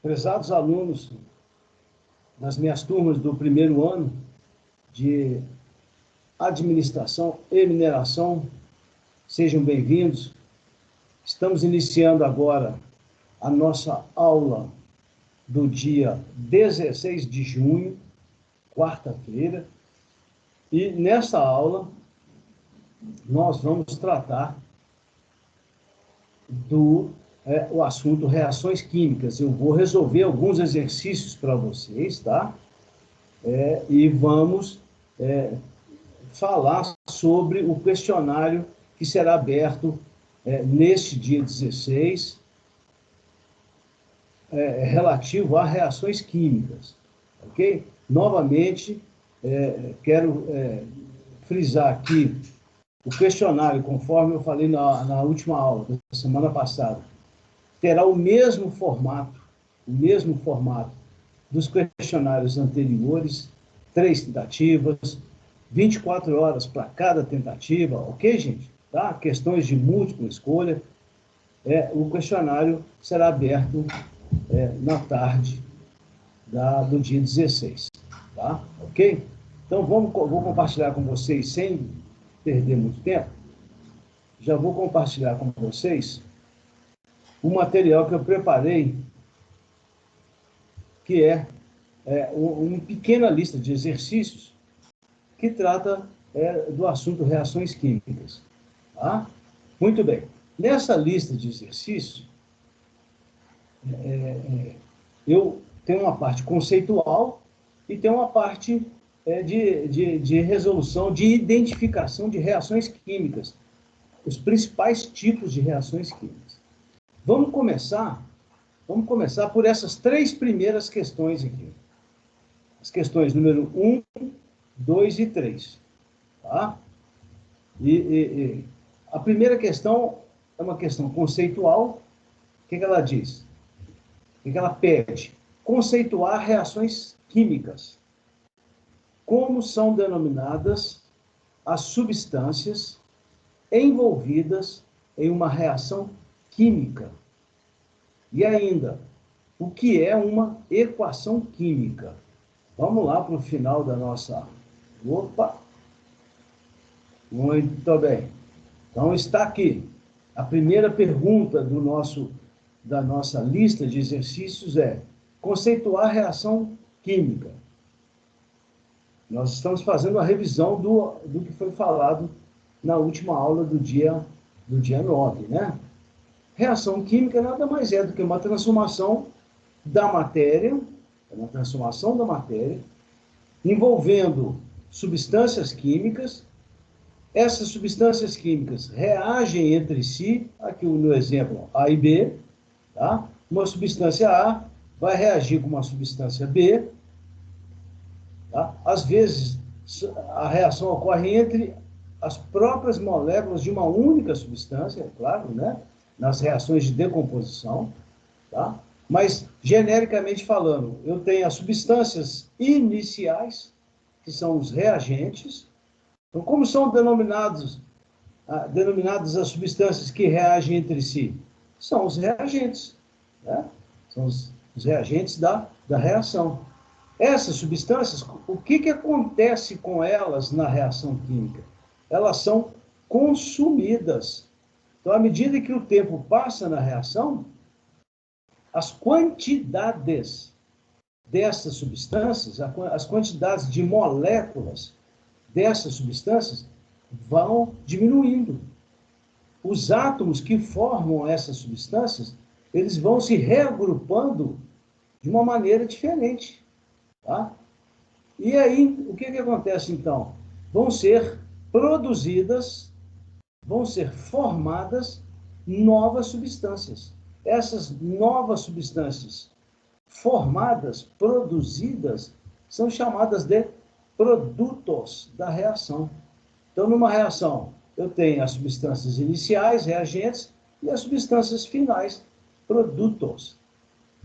Prezados alunos das minhas turmas do primeiro ano de Administração e Mineração, sejam bem-vindos. Estamos iniciando agora a nossa aula do dia 16 de junho, quarta-feira, e nessa aula nós vamos tratar o assunto reações químicas. Eu vou resolver alguns exercícios para vocês, tá? E vamos falar sobre o questionário que será aberto neste dia 16, relativo a reações químicas, ok? Novamente, quero frisar aqui o questionário, conforme eu falei na última aula, da semana passada, terá o mesmo formato dos questionários anteriores, 3 tentativas, 24 horas para cada tentativa, ok, gente? Tá? Questões de múltipla escolha. O questionário será aberto na tarde do dia 16, tá? Ok? Então, vou compartilhar com vocês, sem perder muito tempo, já vou compartilhar com vocês o material que eu preparei, que é uma pequena lista de exercícios que trata do assunto reações químicas. Tá? Muito bem. Nessa lista de exercícios, eu tenho uma parte conceitual e tenho uma parte de resolução, de identificação de reações químicas, os principais tipos de reações químicas. Vamos começar por essas 3 primeiras questões aqui. As questões número 1, 2 e 3. Tá? E a primeira questão é uma questão conceitual. O que ela diz? O que ela pede? Conceituar reações químicas. Como são denominadas as substâncias envolvidas em uma reação química? E ainda, o que é uma equação química? Vamos lá para o final da nossa... Opa! Muito bem. Então, está aqui. A primeira pergunta da nossa lista de exercícios é conceituar reação química. Nós estamos fazendo a revisão do que foi falado na última aula do dia 9, né? Reação química nada mais é do que uma transformação da matéria, envolvendo substâncias químicas. Essas substâncias químicas reagem entre si, aqui no exemplo A e B, tá? Uma substância A vai reagir com uma substância B, tá? Às vezes, a reação ocorre entre as próprias moléculas de uma única substância, é claro, né? Nas reações de decomposição, tá? Mas, genericamente falando, eu tenho as substâncias iniciais, que são os reagentes. Então, como são denominadas as substâncias que reagem entre si? São os reagentes, né? São os reagentes da reação. Essas substâncias, o que acontece com elas na reação química? Elas são consumidas. Então, à medida que o tempo passa na reação, as quantidades dessas substâncias, as quantidades de moléculas dessas substâncias vão diminuindo. Os átomos que formam essas substâncias, eles vão se reagrupando de uma maneira diferente. Tá? E aí, o que acontece então? Vão ser formadas novas substâncias. Essas novas substâncias formadas, produzidas, são chamadas de produtos da reação. Então, numa reação, eu tenho as substâncias iniciais, reagentes, e as substâncias finais, produtos.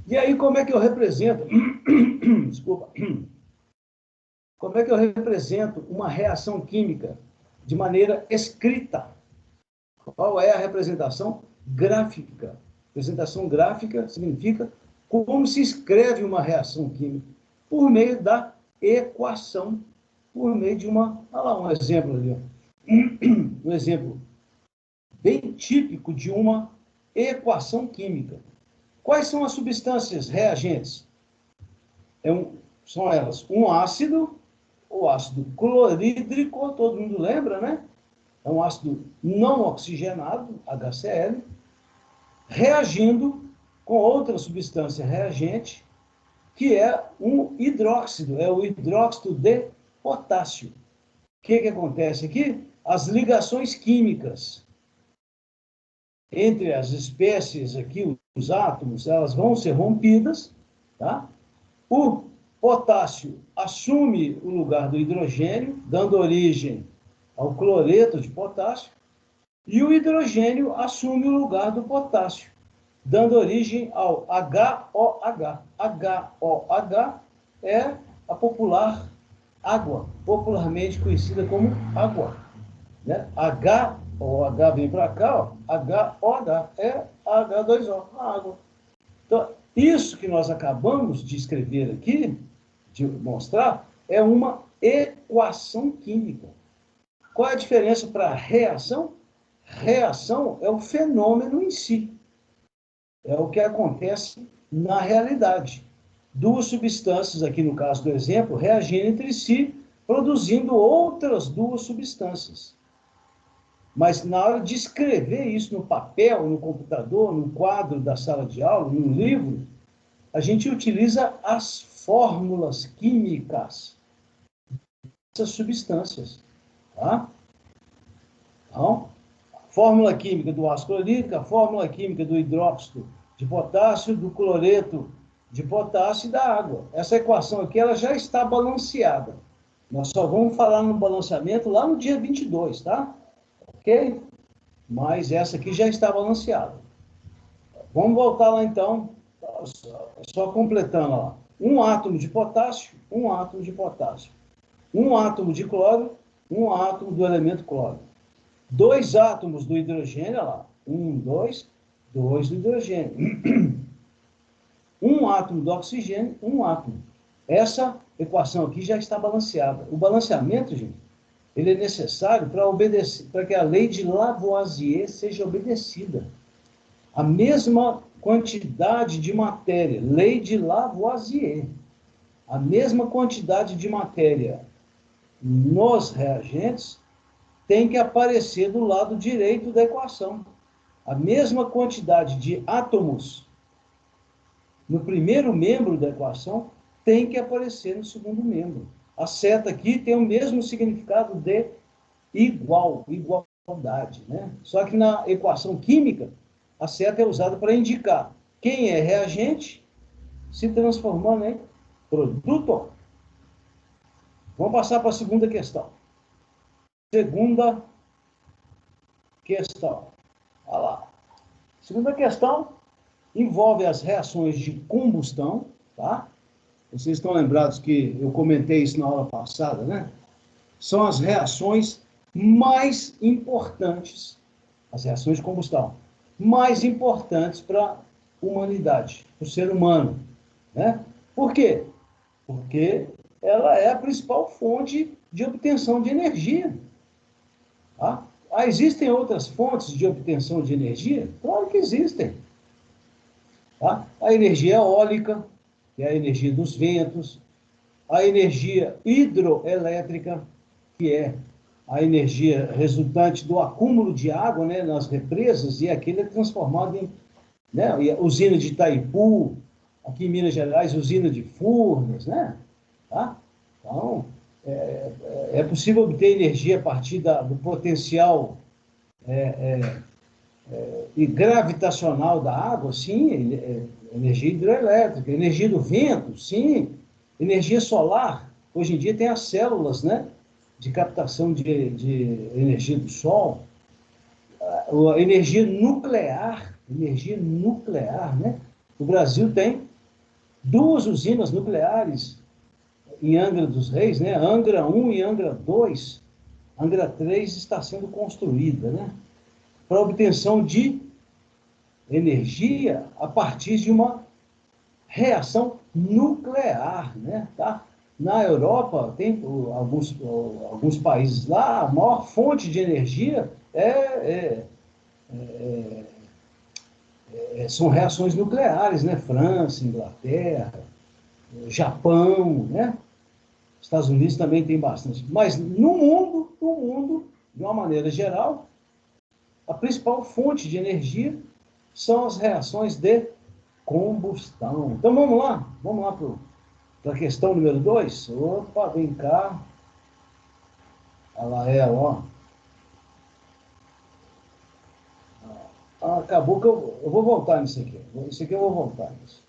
E aí, como é que eu represento... Desculpa. Como é que eu represento uma reação química de maneira escrita? Qual é a representação gráfica? Representação gráfica significa Como se escreve uma reação química? Por meio da equação, por meio de uma... Olha lá um exemplo ali, ó. Um exemplo bem típico de uma equação química. Quais são as substâncias reagentes? São elas um ácido, o ácido clorídrico, todo mundo lembra, né? É um ácido não oxigenado, HCl, reagindo com outra substância reagente, que é um hidróxido, é o hidróxido de potássio. O que acontece aqui? As ligações químicas entre as espécies aqui, os átomos, elas vão ser rompidas, tá? O potássio assume o lugar do hidrogênio, dando origem ao cloreto de potássio, e o hidrogênio assume o lugar do potássio, dando origem ao HOH. HOH é a popular água, popularmente conhecida como água. Né? HOH vem para cá, ó, HOH é H2O, a água. Então, isso que nós acabamos de escrever aqui, de mostrar, é uma equação química. Qual é a diferença para reação? Reação é o fenômeno em si. É o que acontece na realidade. Duas substâncias, aqui no caso do exemplo, reagindo entre si, produzindo outras duas substâncias. Mas na hora de escrever isso no papel, no computador, no quadro da sala de aula, no livro, a gente utiliza as fórmulas químicas dessas substâncias. Tá? Então, a fórmula química do ácido clorídrico, a fórmula química do hidróxido de potássio, do cloreto de potássio e da água. Essa equação aqui ela já está balanceada. Nós só vamos falar no balanceamento lá no dia 22, tá? Ok? Mas essa aqui já está balanceada. Vamos voltar lá então, só completando lá. Um átomo de potássio, um átomo de potássio. Um átomo de cloro, um átomo do elemento cloro. Dois átomos do hidrogênio, olha lá. Dois do hidrogênio. Um átomo do oxigênio, um átomo. Essa equação aqui já está balanceada. O balanceamento, gente, ele é necessário para obedecer, para que a lei de Lavoisier seja obedecida. A mesma quantidade de matéria, lei de Lavoisier, a mesma quantidade de matéria nos reagentes tem que aparecer do lado direito da equação. A mesma quantidade de átomos no primeiro membro da equação tem que aparecer no segundo membro. A seta aqui tem o mesmo significado de igualdade, né? Só que na equação química, a seta é usada para indicar quem é reagente se transformando em produto. Vamos passar para a segunda questão. Segunda questão. Olha lá. Segunda questão envolve as reações de combustão, tá? Vocês estão lembrados que eu comentei isso na aula passada, né? São as reações mais importantes, as reações de combustão, mais importantes para a humanidade, para o ser humano, né? Por quê? Porque ela é a principal fonte de obtenção de energia. Tá? Existem outras fontes de obtenção de energia? Claro que existem. Tá? A energia eólica, que é a energia dos ventos, a energia hidroelétrica, que é a energia resultante do acúmulo de água, né, nas represas, e aquilo é transformado em, né, usina de Itaipu, aqui em Minas Gerais, usina de Furnas, né? Tá? Então, é possível obter energia a partir do potencial e gravitacional da água, sim, energia hidroelétrica, energia do vento, sim, energia solar. Hoje em dia tem as células, né, de captação de energia do sol, a energia nuclear, né? O Brasil tem duas usinas nucleares em Angra dos Reis, né? Angra 1 e Angra 2. Angra 3 está sendo construída, né? Para obtenção de energia a partir de uma reação nuclear, né? Tá? Na Europa, tem alguns países lá, a maior fonte de energia são reações nucleares, né? França, Inglaterra, Japão, né? Estados Unidos também tem bastante. Mas no mundo, de uma maneira geral, a principal fonte de energia são as reações de combustão. Então vamos lá para a questão número 2. Opa, vem cá. Olha lá ela, ó. Acabou que eu vou voltar nisso aqui. Isso aqui eu vou voltar nisso.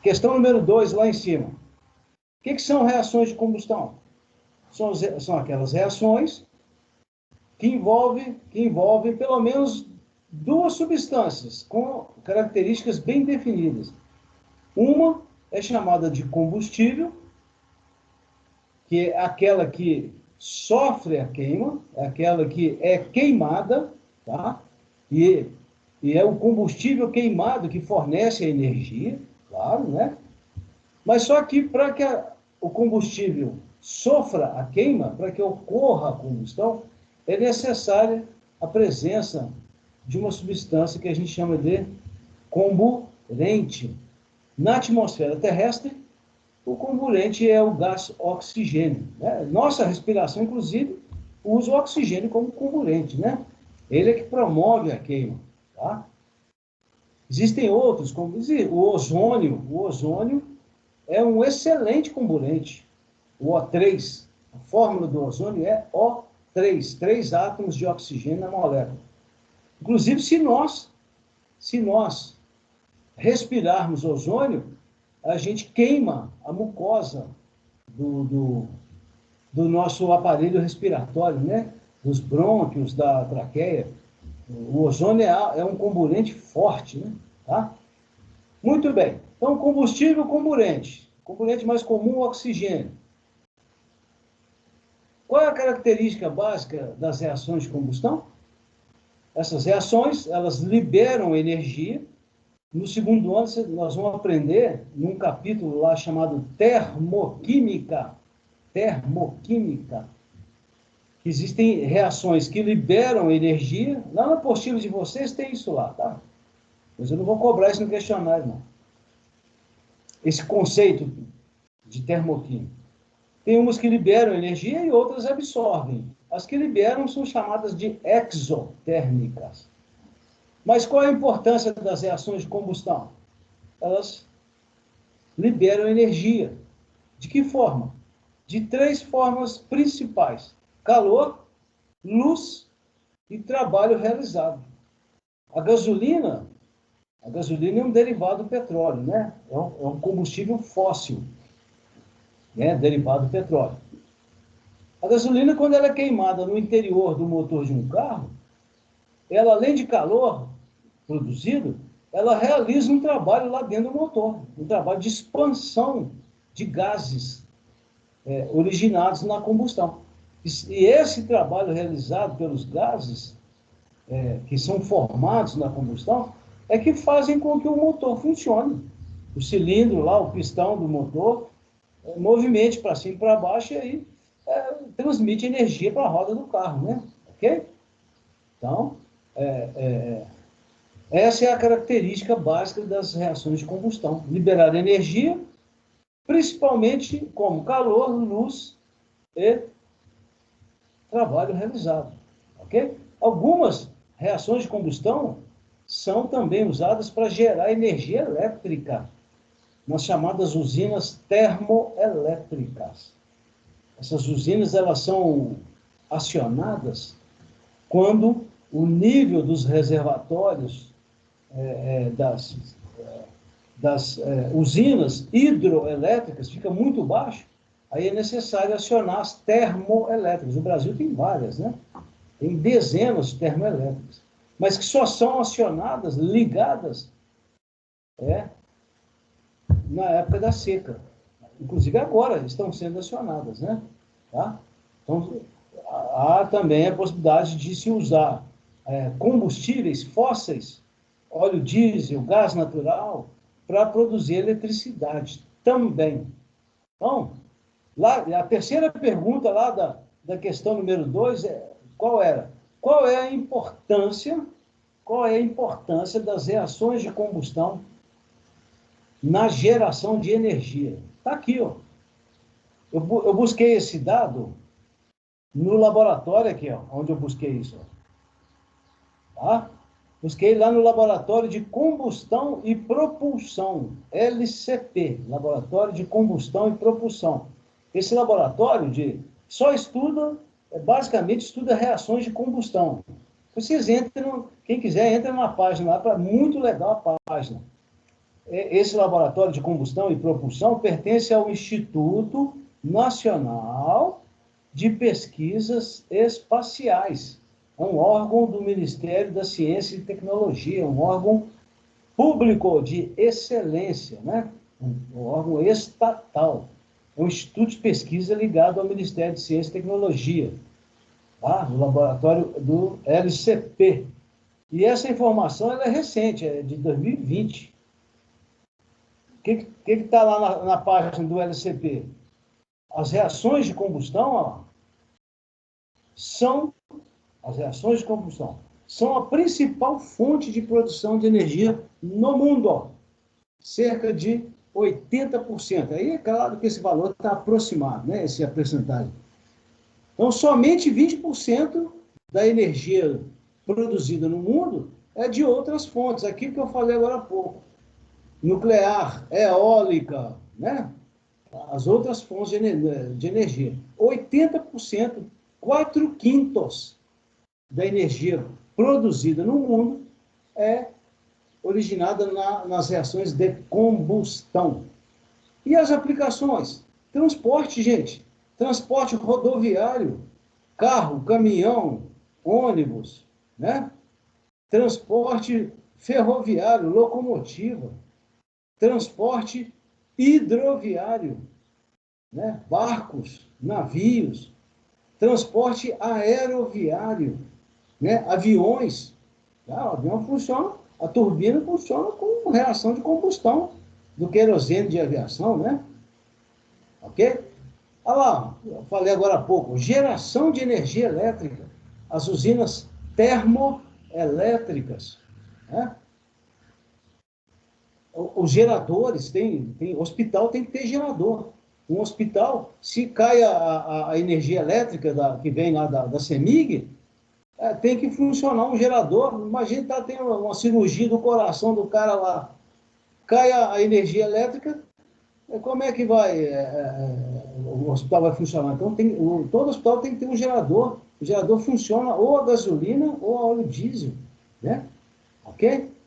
Questão número 2, lá em cima. O que são reações de combustão? São aquelas reações que envolvem pelo menos duas substâncias com características bem definidas. Uma é chamada de combustível, que é aquela que sofre a queima, é aquela que é queimada, tá? E é o combustível queimado que fornece a energia, claro, né? Mas só que para que o combustível sofra a queima, para que ocorra a combustão, é necessária a presença de uma substância que a gente chama de comburente. Na atmosfera terrestre, o comburente é o gás oxigênio, né? Nossa respiração, inclusive, usa o oxigênio como comburente, né? Ele é que promove a queima, tá? Existem outros, como o ozônio. O ozônio é um excelente comburente. O O3, a fórmula do ozônio é O3, 3 átomos de oxigênio na molécula. Inclusive, se nós respirarmos ozônio, a gente queima a mucosa do nosso aparelho respiratório, né? Dos brônquios, da traqueia. O ozônio é um comburente forte, né? Tá? Muito bem. Então, combustível, comburente. Comburente mais comum, o oxigênio. Qual é a característica básica das reações de combustão? Essas reações, elas liberam energia. No segundo ano, nós vamos aprender, num capítulo lá chamado termoquímica, que existem reações que liberam energia. Lá na apostila de vocês tem isso lá, tá? Mas eu não vou cobrar isso no questionário, não. Esse conceito de termoquímica. Tem umas que liberam energia e outras absorvem. As que liberam são chamadas de exotérmicas. Mas qual é a importância das reações de combustão? Elas liberam energia. De que forma? De 3 formas principais: calor, luz e trabalho realizado. A gasolina é um derivado do petróleo, né? É um combustível fóssil, né? Derivado do petróleo. A gasolina, quando ela é queimada no interior do motor de um carro, ela, além de calor produzido, ela realiza um trabalho lá dentro do motor, um trabalho de expansão de gases originados na combustão. E esse trabalho realizado pelos gases que são formados na combustão é que fazem com que o motor funcione. O cilindro lá, o pistão do motor, movimente para cima e para baixo e aí transmite energia para a roda do carro, né? Ok? Então, essa é a característica básica das reações de combustão. Liberar energia, principalmente como calor, luz e trabalho realizado. Ok? Algumas reações de combustão são também usadas para gerar energia elétrica, nas chamadas usinas termoelétricas. Essas usinas, elas são acionadas quando o nível dos reservatórios das usinas hidroelétricas fica muito baixo, aí é necessário acionar as termoelétricas. O Brasil tem várias, né? Tem dezenas de termoelétricas, mas que só são acionadas, ligadas, na época da seca. Inclusive agora estão sendo acionadas, né? Tá? Então, há também a possibilidade de se usar combustíveis fósseis óleo diesel, gás natural, para produzir eletricidade também. Então, lá, a terceira pergunta lá da questão número 2 qual era? Qual é a importância das reações de combustão na geração de energia? Está aqui, ó. Eu busquei esse dado no laboratório aqui, ó, onde eu busquei isso. Ó. Tá? Busquei lá no Laboratório de Combustão e Propulsão, LCP, Laboratório de Combustão e Propulsão. Esse laboratório só estuda, basicamente estuda reações de combustão. Vocês entram, quem quiser, entra na página lá, muito legal a página. Esse Laboratório de Combustão e Propulsão pertence ao Instituto Nacional de Pesquisas Espaciais. É um órgão do Ministério da Ciência e Tecnologia, um órgão público de excelência, né? Um órgão estatal. É um instituto de pesquisa ligado ao Ministério de Ciência e Tecnologia, tá? No laboratório do LCP. E essa informação ela é recente, é de 2020. O que está lá na página do LCP? As reações de combustão, ó, as reações de combustão são a principal fonte de produção de energia no mundo, ó. Cerca de 80%. Aí é claro que esse valor está aproximado, né? Essa percentagem. Então, somente 20% da energia produzida no mundo é de outras fontes. Aquilo que eu falei agora há pouco. Nuclear, eólica, né? As outras fontes de energia. 80%, 4/5 da energia produzida no mundo é originada nas reações de combustão. E as aplicações? Transporte, gente. Transporte rodoviário, carro, caminhão, ônibus, né? Transporte ferroviário, locomotiva. Transporte hidroviário, né? Barcos, navios. Transporte aeroviário, né? Aviões. Tá? O avião funciona, a turbina funciona com reação de combustão do querosene de aviação, né? Ok? Olha lá, eu falei agora há pouco, geração de energia elétrica, as usinas termoelétricas, né? Os geradores, hospital tem que ter gerador. Um hospital, se cai a energia elétrica que vem lá da CEMIG, tem que funcionar um gerador. Imagina que tem uma cirurgia do coração do cara lá, cai a energia elétrica, como é que o hospital vai funcionar? Então, todo hospital tem que ter um gerador. O gerador funciona ou a gasolina ou a óleo diesel, né? Ok?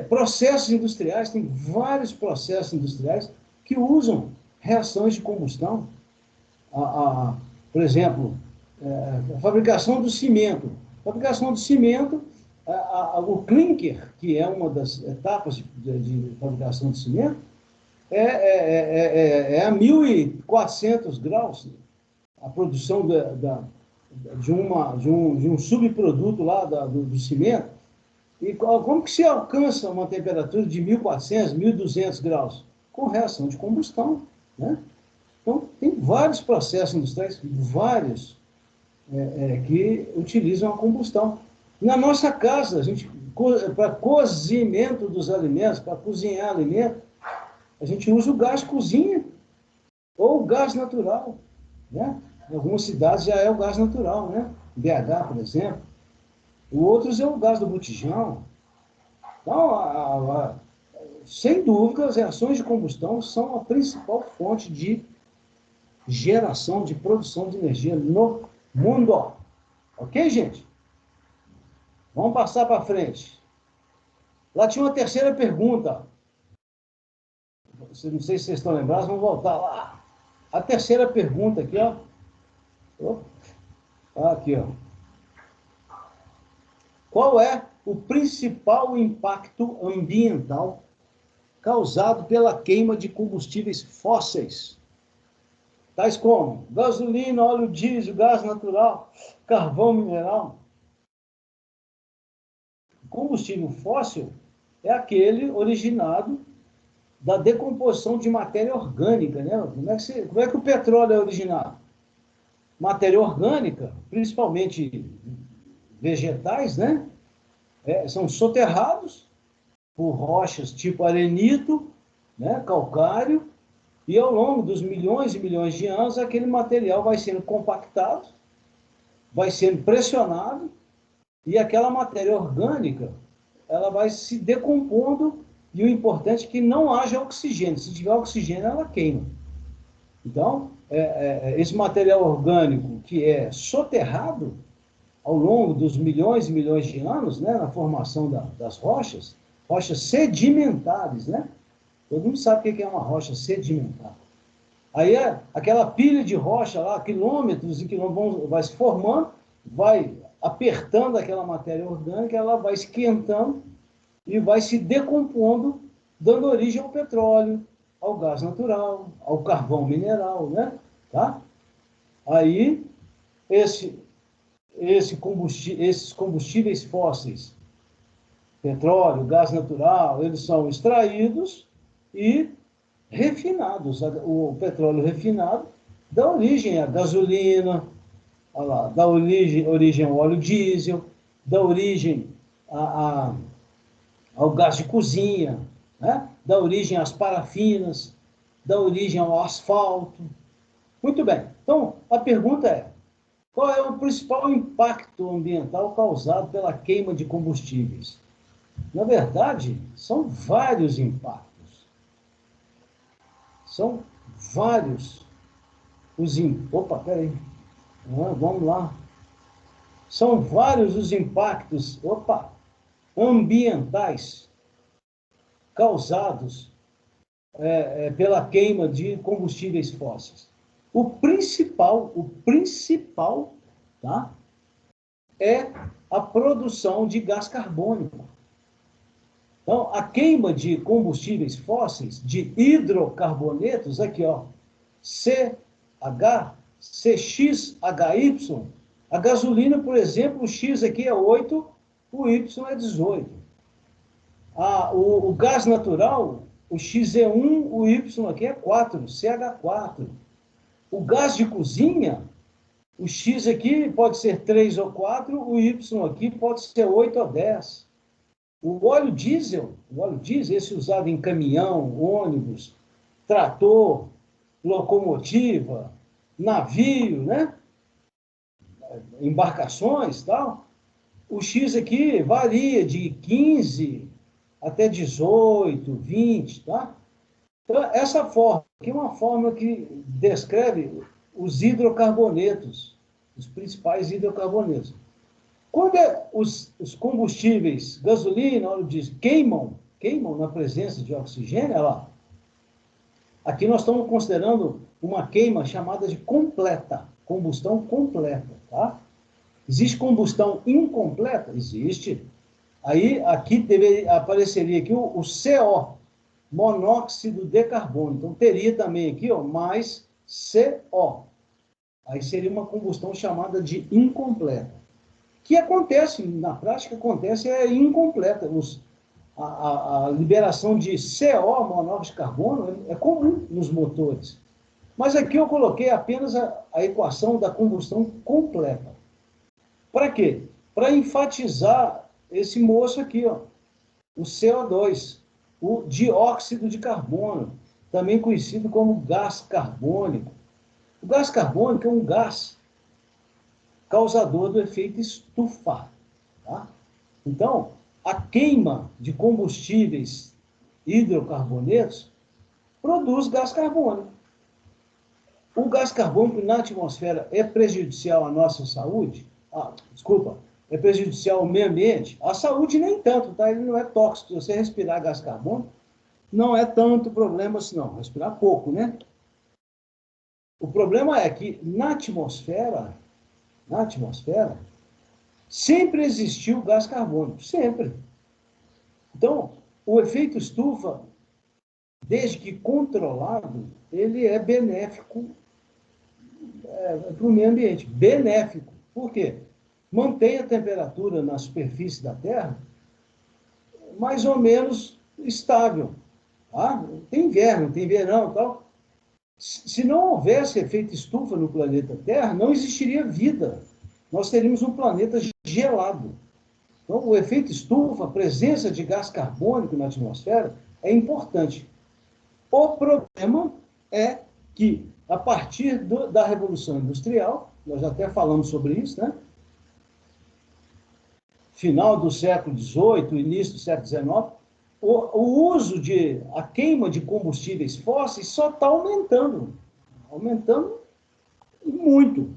Processos industriais, tem vários processos industriais que usam reações de combustão. Por exemplo, a fabricação do cimento. A fabricação do cimento, o clinker, que é uma das etapas de fabricação do cimento, é a 1.400 graus a produção de um subproduto lá do cimento. E como que se alcança uma temperatura de 1.400, 1.200 graus? Com reação de combustão, né? Então, tem vários processos industriais, vários, que utilizam a combustão. Na nossa casa, a gente, para cozimento dos alimentos, para cozinhar alimento, a gente usa o gás cozinha ou o gás natural, né? Em algumas cidades já é o gás natural, né? Em BH, por exemplo. O outros é o gás do botijão. Então, sem dúvida, as reações de combustão são a principal fonte de geração, de produção de energia no mundo. Ok, gente? Vamos passar para frente. Lá tinha uma terceira pergunta. Não sei se vocês estão lembrados, vamos voltar lá. A terceira pergunta aqui, ó. Aqui, ó. Qual é o principal impacto ambiental causado pela queima de combustíveis fósseis? Tais como gasolina, óleo diesel, gás natural, carvão mineral. O combustível fóssil é aquele originado da decomposição de matéria orgânica, né? Como é que o petróleo é originado? Matéria orgânica, principalmente vegetais, né? São soterrados por rochas tipo arenito, né? Calcário, e ao longo dos milhões e milhões de anos, aquele material vai sendo compactado, vai sendo pressionado, e aquela matéria orgânica, ela vai se decompondo, e o importante é que não haja oxigênio. Se tiver oxigênio, ela queima. Então, esse material orgânico que é soterrado ao longo dos milhões e milhões de anos, né, na formação das rochas, rochas sedimentares, né? Todo mundo sabe o que é uma rocha sedimentar. Aí aquela pilha de rocha lá, quilômetros e quilômetros, vai se formando, vai apertando aquela matéria orgânica, ela vai esquentando e vai se decompondo, dando origem ao petróleo, ao gás natural, ao carvão mineral, né? Tá? Aí, esses combustíveis fósseis, petróleo, gás natural, eles são extraídos e refinados. O petróleo refinado dá origem à gasolina, dá origem ao óleo diesel, dá origem ao gás de cozinha, né? Dá origem às parafinas, dá origem ao asfalto. Muito bem. Então, a pergunta é: qual é o principal impacto ambiental causado pela queima de combustíveis? Na verdade, são vários impactos. São vários Opa, peraí. Vamos lá. São vários os impactos, ambientais causados pela queima de combustíveis fósseis. O principal, tá, é a produção de gás carbônico. Então, a queima de combustíveis fósseis, de hidrocarbonetos, aqui, ó, CXHY, a gasolina, por exemplo, o X aqui é 8, o Y é 18. O gás natural, o X é 1, o Y aqui é 4, CH4. O gás de cozinha, o X aqui pode ser 3 ou 4, o Y aqui pode ser 8 ou 10. O óleo diesel, esse usado em caminhão, ônibus, trator, locomotiva, navio, né? Embarcações, tal. O X aqui varia de 15 até 18, 20, tá? Então, essa forma aqui é uma forma que descreve os hidrocarbonetos, os principais hidrocarbonetos. Quando os combustíveis, gasolina, óleo diesel, queimam na presença de oxigênio, olha lá. Aqui nós estamos considerando uma queima chamada de completa, combustão completa, tá? Existe combustão incompleta? Existe. Aí, aqui apareceria aqui o CO, monóxido de carbono. Então, teria também aqui, ó, mais CO. Aí seria uma combustão chamada de incompleta. Que acontece, na prática, incompleta. A liberação de CO, monóxido de carbono, é comum nos motores. Mas aqui eu coloquei apenas a equação da combustão completa. Para quê? Para enfatizar esse moço aqui, ó, o CO2, o dióxido de carbono, também conhecido como gás carbônico. O gás carbônico é um gás causador do efeito estufa. Tá? Então, a queima de combustíveis hidrocarbonetos produz gás carbônico. O gás carbônico na atmosfera é prejudicial à nossa saúde? É prejudicial ao meio ambiente? A saúde nem tanto, tá? Ele não é tóxico. Se você respirar gás carbônico, não é tanto problema assim, não. Respirar pouco, né? O problema é que na atmosfera, sempre existiu gás carbônico, sempre. Então, o efeito estufa, desde que controlado, ele é benéfico para o meio ambiente. Benéfico. Por quê? Mantém a temperatura na superfície da Terra mais ou menos estável. Tá? Tem inverno, tem verão e tal. Se não houvesse efeito estufa no planeta Terra, não existiria vida. Nós teríamos um planeta gelado. Então, o efeito estufa, a presença de gás carbônico na atmosfera, é importante. O problema é que, a partir da Revolução Industrial, nós até falamos sobre isso, né? Final do século XVIII, início do século XIX, o uso a queima de combustíveis fósseis só está aumentando muito.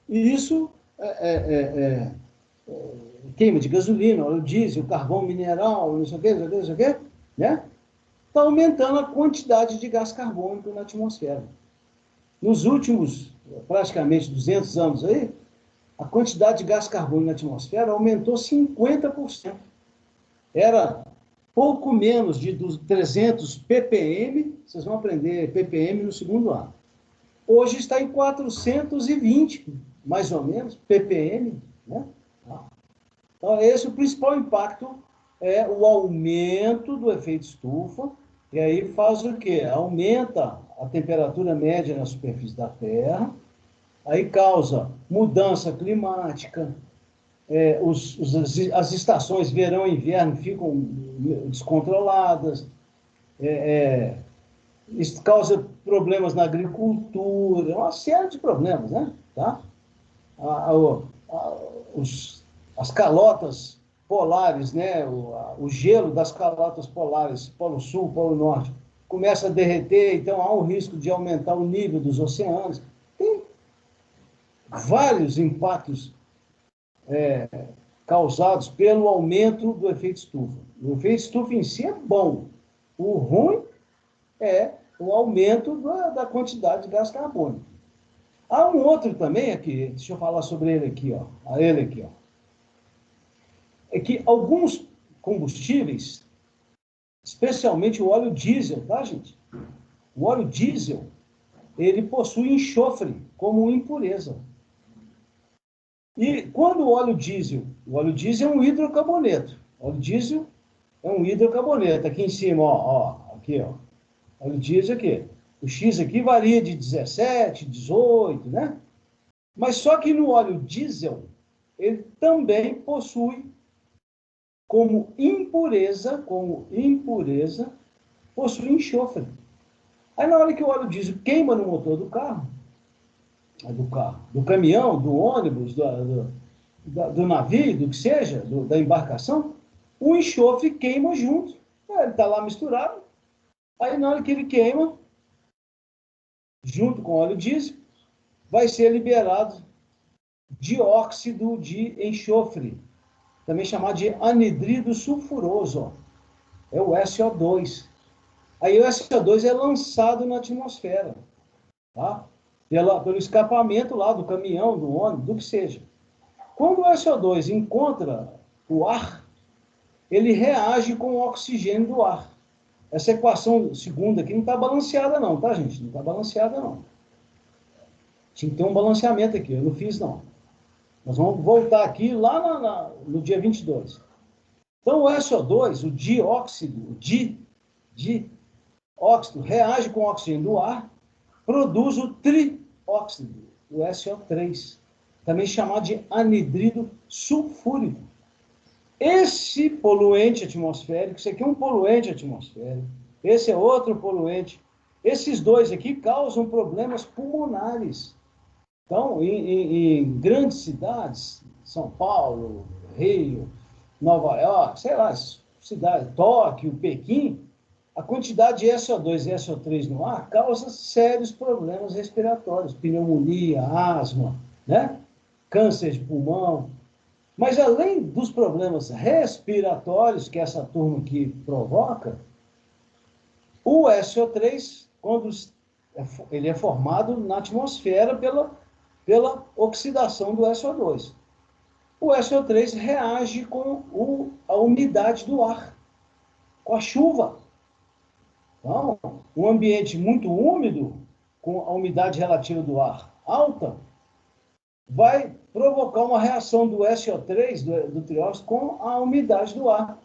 E isso queima de gasolina, óleo diesel, carvão mineral, não sei o quê, né? Está aumentando a quantidade de gás carbônico na atmosfera. Nos últimos, praticamente 200 anos aí, a quantidade de gás carbônico na atmosfera aumentou 50%. Era pouco menos de 300 ppm, vocês vão aprender ppm no segundo ano. Hoje está em 420, mais ou menos, ppm, né? Então, esse é o principal impacto, é o aumento do efeito estufa, e aí faz o quê? Aumenta a temperatura média na superfície da Terra, aí causa mudança climática, as estações verão e inverno ficam descontroladas, isso causa problemas na agricultura, uma série de problemas, né? Tá? As calotas polares, né? O gelo das calotas polares, Polo Sul, Polo Norte, começa a derreter, então há um risco de aumentar o nível dos oceanos. Tem vários impactos causados pelo aumento do efeito estufa. O efeito estufa em si é bom. O ruim é o aumento da quantidade de gás carbônico. Há um outro também aqui, deixa eu falar sobre ele aqui, ó. É que alguns combustíveis, especialmente o óleo diesel, tá, gente? O óleo diesel, ele possui enxofre como impureza. E quando o óleo diesel é um hidrocarboneto. O óleo diesel é um hidrocarboneto. Aqui em cima, aqui, ó. Óleo diesel aqui. O X aqui varia de 17, 18, né? Mas só que no óleo diesel, ele também possui como impureza, possui enxofre. Aí na hora que o óleo diesel queima no motor do carro, do caminhão, do ônibus, do navio, do que seja, da embarcação, o enxofre queima junto. Ele está lá misturado. Aí na hora que ele queima, junto com o óleo diesel, vai ser liberado dióxido de enxofre, também chamado de anidrido sulfuroso. É o SO2. Aí o SO2 é lançado na atmosfera, tá? Pelo escapamento lá do caminhão, do ônibus, do que seja. Quando o SO2 encontra o ar, ele reage com o oxigênio do ar. Essa equação segunda aqui não está balanceada não, tá, gente? Não está balanceada não. Tinha que ter um balanceamento aqui, eu não fiz não. Nós vamos voltar aqui lá no dia 22. Então o SO2, o dióxido reage com o oxigênio do ar, produz o trióxido, o SO3, também chamado de anidrido sulfúrico. Esse poluente atmosférico, isso aqui é um poluente atmosférico, esse é outro poluente. Esses dois aqui causam problemas pulmonares. Então, em grandes cidades, São Paulo, Rio, Nova York, sei lá, cidade, Tóquio, Pequim, a quantidade de SO2 e SO3 no ar causa sérios problemas respiratórios, pneumonia, asma, né? Câncer de pulmão. Mas além dos problemas respiratórios que essa turma aqui provoca, o SO3, quando ele é formado na atmosfera pela oxidação do SO2. O SO3 reage com a umidade do ar, com a chuva. Então, um ambiente muito úmido, com a umidade relativa do ar alta, vai provocar uma reação do SO3, do trióxido, com a umidade do ar.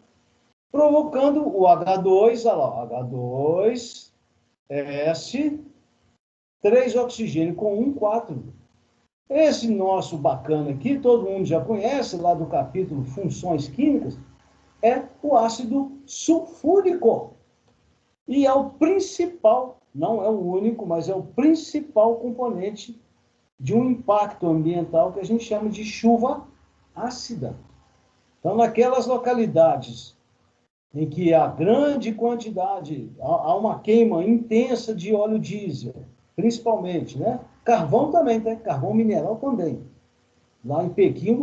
provocando o H2, olha lá, H2, S, 3 oxigênio com 1, 4. Esse nosso bacana aqui, todo mundo já conhece, lá do capítulo Funções Químicas, é o ácido sulfúrico. E é o principal, não é o único, mas é o principal componente de um impacto ambiental que a gente chama de chuva ácida. Então, naquelas localidades em que há grande quantidade, há uma queima intensa de óleo diesel, principalmente, né? Carvão também, tá? Carvão mineral também. Lá em Pequim,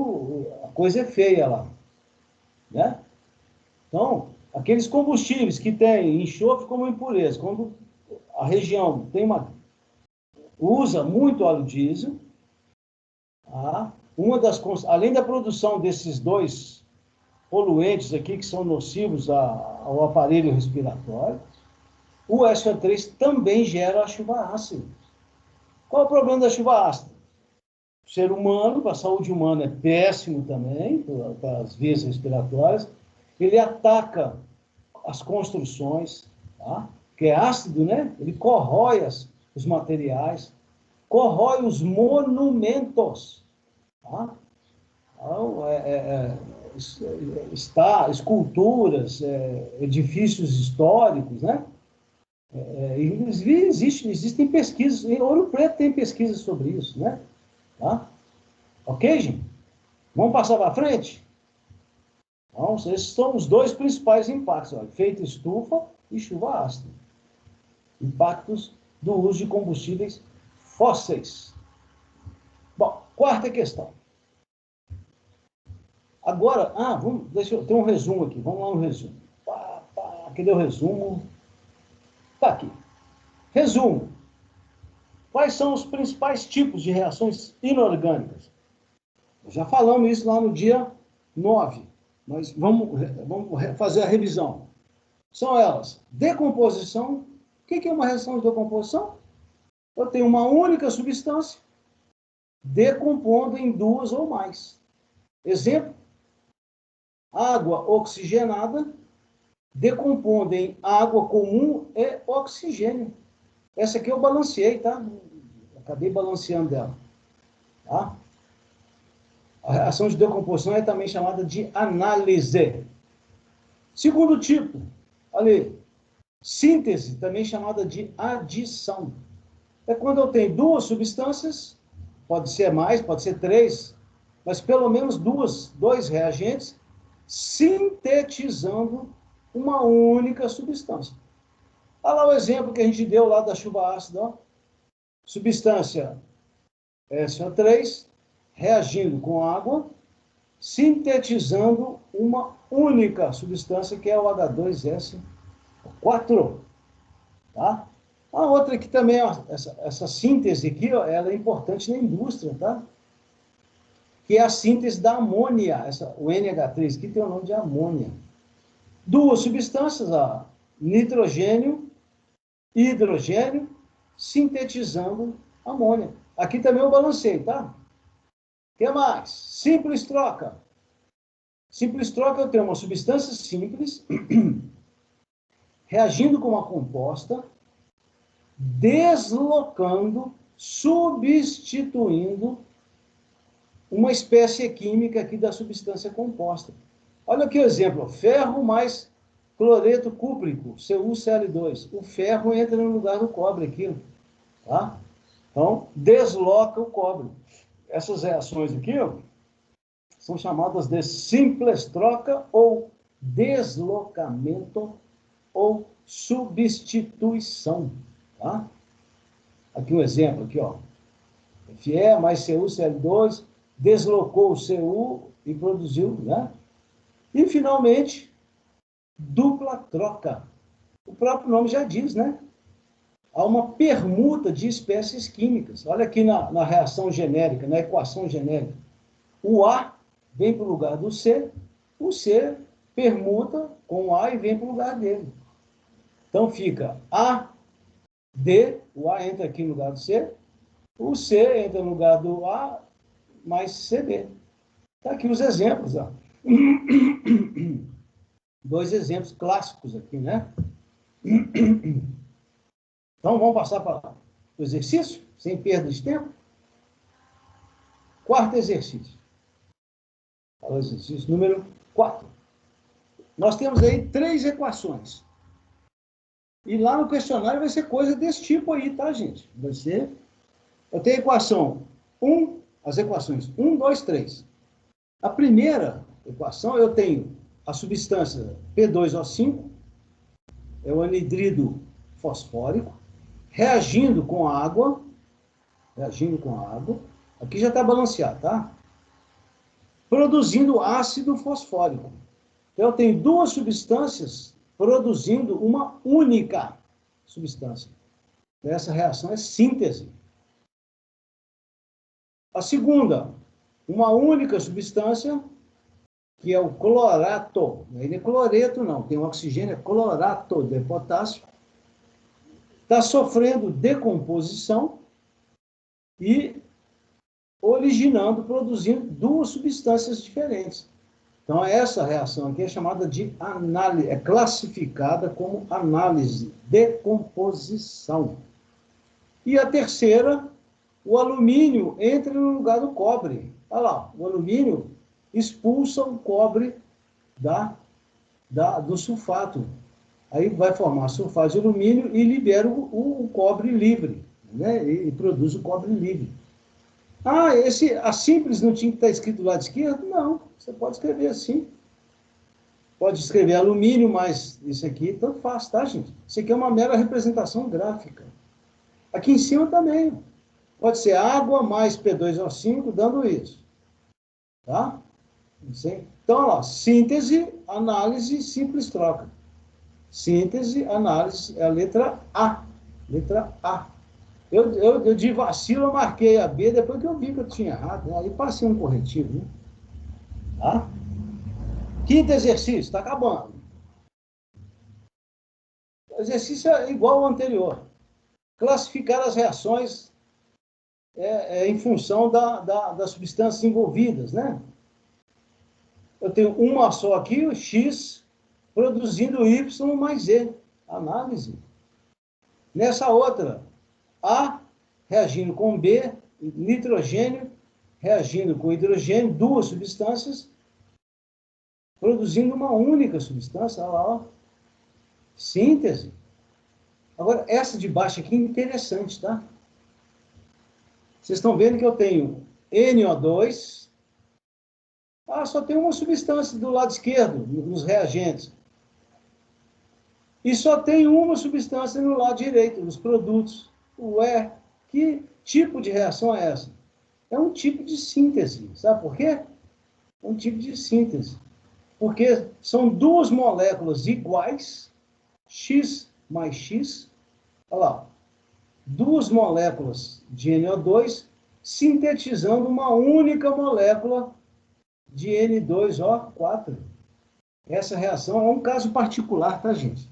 a coisa é feia lá, né? Então, aqueles combustíveis que têm enxofre como impureza, quando a região usa muito óleo diesel, tá? Além da produção desses dois poluentes aqui, que são nocivos ao aparelho respiratório, o SO3 também gera a chuva ácida. Qual é o problema da chuva ácida? O ser humano, para a saúde humana, é péssimo também, para as vias respiratórias. Ele ataca as construções, tá? Que é ácido, né? Ele corrói os materiais, corrói os monumentos. Tá? Então, esculturas, edifícios históricos, né? Existem pesquisas, em Ouro Preto tem pesquisas sobre isso, né? Tá? Ok, gente? Vamos passar para frente? Então, esses são os dois principais impactos, ó, efeito estufa e chuva ácida. Impactos do uso de combustíveis fósseis. Bom, quarta questão. Agora, deixa eu ter um resumo aqui. Vamos lá no resumo. Cadê o resumo? Está aqui. Resumo. Quais são os principais tipos de reações inorgânicas? Já falamos isso lá no dia 9, mas vamos fazer a revisão. São elas: decomposição. O que é uma reação de decomposição? Eu tenho uma única substância decompondo em duas ou mais. Exemplo: água oxigenada decompondo em água comum e oxigênio. Essa aqui eu balanceei, tá? Acabei balanceando dela. Tá? A reação de decomposição é também chamada de análise. Segundo tipo, ali, síntese, também chamada de adição. É quando eu tenho duas substâncias, pode ser mais, pode ser três, mas pelo menos dois reagentes, sintetizando uma única substância. Olha lá o exemplo que a gente deu lá da chuva ácida. Ó. Substância SO3 reagindo com água, sintetizando uma única substância, que é o H2S4. Tá? A outra que também, ó, essa síntese aqui, ó, ela é importante na indústria, tá? Que é a síntese da amônia, o NH3, que tem o nome de amônia. Duas substâncias, ó, nitrogênio e hidrogênio, sintetizando amônia. Aqui também eu balancei, tá? O que mais? Simples troca. Simples troca, eu tenho uma substância simples reagindo com uma composta, deslocando, substituindo uma espécie química aqui da substância composta. Olha aqui o exemplo: ferro mais cloreto cúprico, CuCl2. O ferro entra no lugar do cobre aqui, tá? Então, desloca o cobre. Essas reações aqui, ó, são chamadas de simples troca ou deslocamento ou substituição, tá? Aqui um exemplo, aqui, ó. Fe mais CuCl2 deslocou o Cu e produziu, né? E, finalmente, dupla troca. O próprio nome já diz, né? Há uma permuta de espécies químicas. Olha aqui na reação genérica, na equação genérica. O A vem para o lugar do C, o C permuta com o A e vem para o lugar dele. Então fica A, D, o A entra aqui no lugar do C, o C entra no lugar do A, mais CD. Está aqui os exemplos. Ó. Dois exemplos clássicos aqui, né? Então, vamos passar para o exercício, sem perda de tempo. Quarto exercício. O exercício número 4. Nós temos aí 3 equações. E lá no questionário vai ser coisa desse tipo aí, tá, gente? Vai ser... Eu tenho a equação 1, as equações 1, 2, 3. A primeira equação, eu tenho a substância P2O5, é o anidrido fosfórico, reagindo com a água, aqui já está balanceado, tá? Produzindo ácido fosfórico. Então, eu tenho duas substâncias produzindo uma única substância. Essa reação é síntese. A segunda, uma única substância, que é o clorato. Não é cloreto, não. Tem um oxigênio, é clorato de potássio. Está sofrendo decomposição e originando, produzindo duas substâncias diferentes. Então, essa reação aqui é chamada de análise, é classificada como análise, decomposição. E a terceira, o alumínio entra no lugar do cobre. Olha lá, o alumínio expulsa o cobre do sulfato. Aí vai formar sulfato de alumínio e libera o cobre livre, né? E produz o cobre livre. Ah, a simples não tinha que estar escrito do lado esquerdo? Não, você pode escrever assim. Pode escrever alumínio, mas isso aqui tanto faz, tá, gente? Isso aqui é uma mera representação gráfica. Aqui em cima também. Pode ser água mais P2O5, dando isso. Tá? Então, olha lá, síntese, análise, simples troca. Síntese, análise, é a letra A. Letra A. Eu de vacilo, eu marquei a B, depois que eu vi que eu tinha errado, né? Aí passei um corretivo, né? Tá? Quinto exercício, está acabando. O exercício é igual ao anterior. Classificar as reações em função das substâncias envolvidas, né? Eu tenho uma só aqui, o X, produzindo Y mais Z. Análise. Nessa outra, A reagindo com B, nitrogênio reagindo com hidrogênio, duas substâncias, produzindo uma única substância. Olha lá, ó. Síntese. Agora, essa de baixo aqui é interessante, tá? Vocês estão vendo que eu tenho NO2. Ah, só tem uma substância do lado esquerdo, nos reagentes. E só tem uma substância no lado direito, nos produtos. Ué, que tipo de reação é essa? É um tipo de síntese. Sabe por quê? É um tipo de síntese. Porque são duas moléculas iguais, X mais X. Olha lá. Duas moléculas de NO2 sintetizando uma única molécula de N2O4. Essa reação é um caso particular, tá, gente?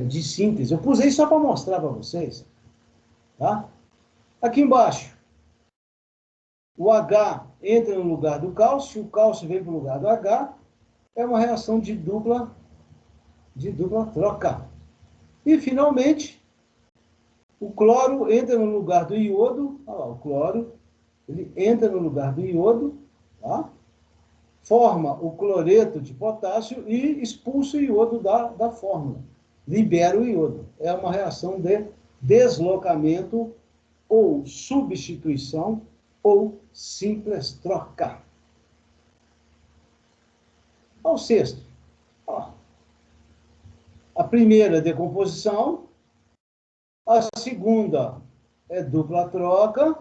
De síntese. Eu pusei só para mostrar para vocês. Tá? Aqui embaixo, o H entra no lugar do cálcio, o cálcio vem para o lugar do H, é uma reação de dupla troca. E, finalmente, o cloro entra no lugar do iodo, olha lá, o cloro, ele entra no lugar do iodo, tá? Forma o cloreto de potássio e expulsa o iodo da fórmula. Libera o iodo. É uma reação de deslocamento ou substituição ou simples troca. Ao sexto. Ó, a primeira é decomposição, a segunda é dupla troca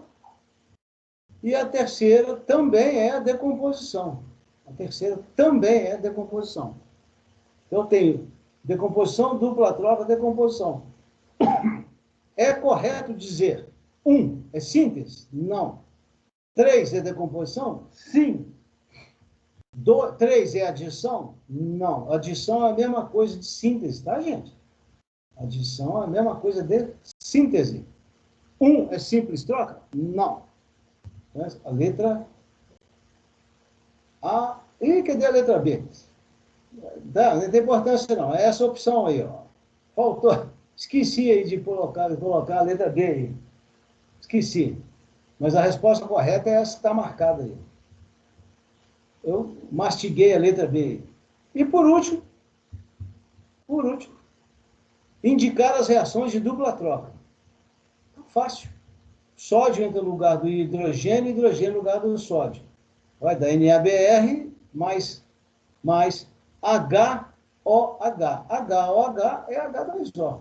e a terceira também é decomposição. A terceira também é decomposição. Então, eu tenho decomposição, dupla troca, decomposição. É correto dizer 1 é síntese? Não. 3 é decomposição? Sim. 3 é adição? Não. Adição é a mesma coisa de síntese, tá, gente? Adição é a mesma coisa de síntese. 1 é simples troca? Não. A letra A. E cadê a letra B? Não tem importância não, é essa opção aí, ó. Faltou, esqueci aí de colocar a letra D aí. Esqueci. Mas a resposta correta é essa que está marcada aí. Eu mastiguei a letra B. E por último, indicar as reações de dupla troca. Fácil. Sódio entra no lugar do hidrogênio e hidrogênio no lugar do sódio. Vai dar NaBr mais HOH. HOH é H2O.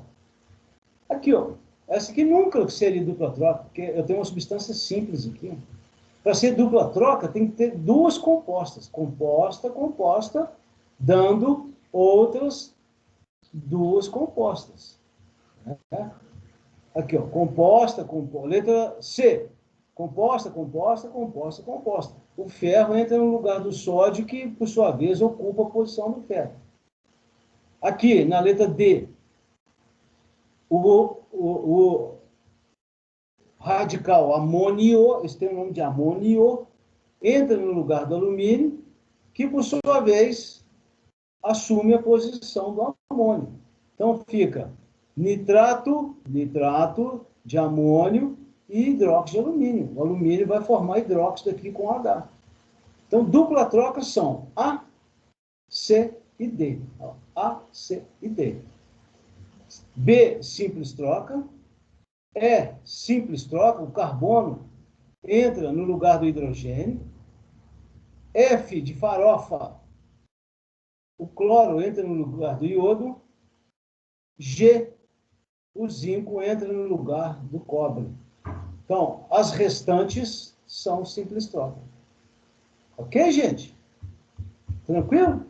Aqui, ó. Essa aqui nunca seria dupla troca, porque eu tenho uma substância simples aqui. Para ser dupla troca, tem que ter duas compostas. Composta, dando outras duas compostas. Né? Aqui, ó. Composta. Letra C. Composta. O ferro entra no lugar do sódio, que, por sua vez, ocupa a posição do ferro. Aqui, na letra D, o radical amônio, esse tem o nome de amônio, entra no lugar do alumínio, que, por sua vez, assume a posição do amônio. Então, fica nitrato de amônio e hidróxido de alumínio. O alumínio vai formar hidróxido aqui com H. Então, dupla troca são A, C e D. A, C e D. B, simples troca. E, simples troca, o carbono entra no lugar do hidrogênio. F, de farofa, o cloro entra no lugar do iodo. G, o zinco entra no lugar do cobre. Então, as restantes são simples troca. Ok, gente? Tranquilo?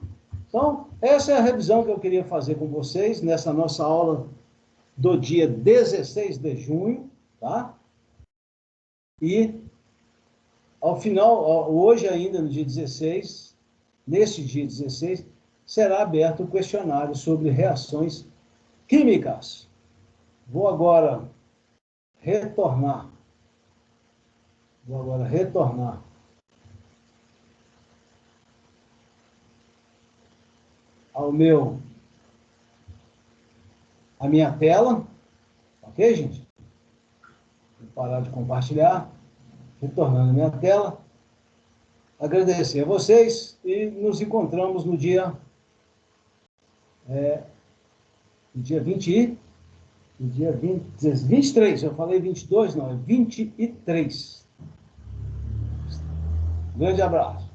Então, essa é a revisão que eu queria fazer com vocês nessa nossa aula do dia 16 de junho, tá? E, ao final, hoje ainda, no dia 16, neste dia 16, será aberto o questionário sobre reações químicas. Vou agora retornar a minha tela, ok, gente? Vou parar de compartilhar, retornando a minha tela, agradecer a vocês e nos encontramos no dia 23, eu falei 22, não, é 23. Grande abraço.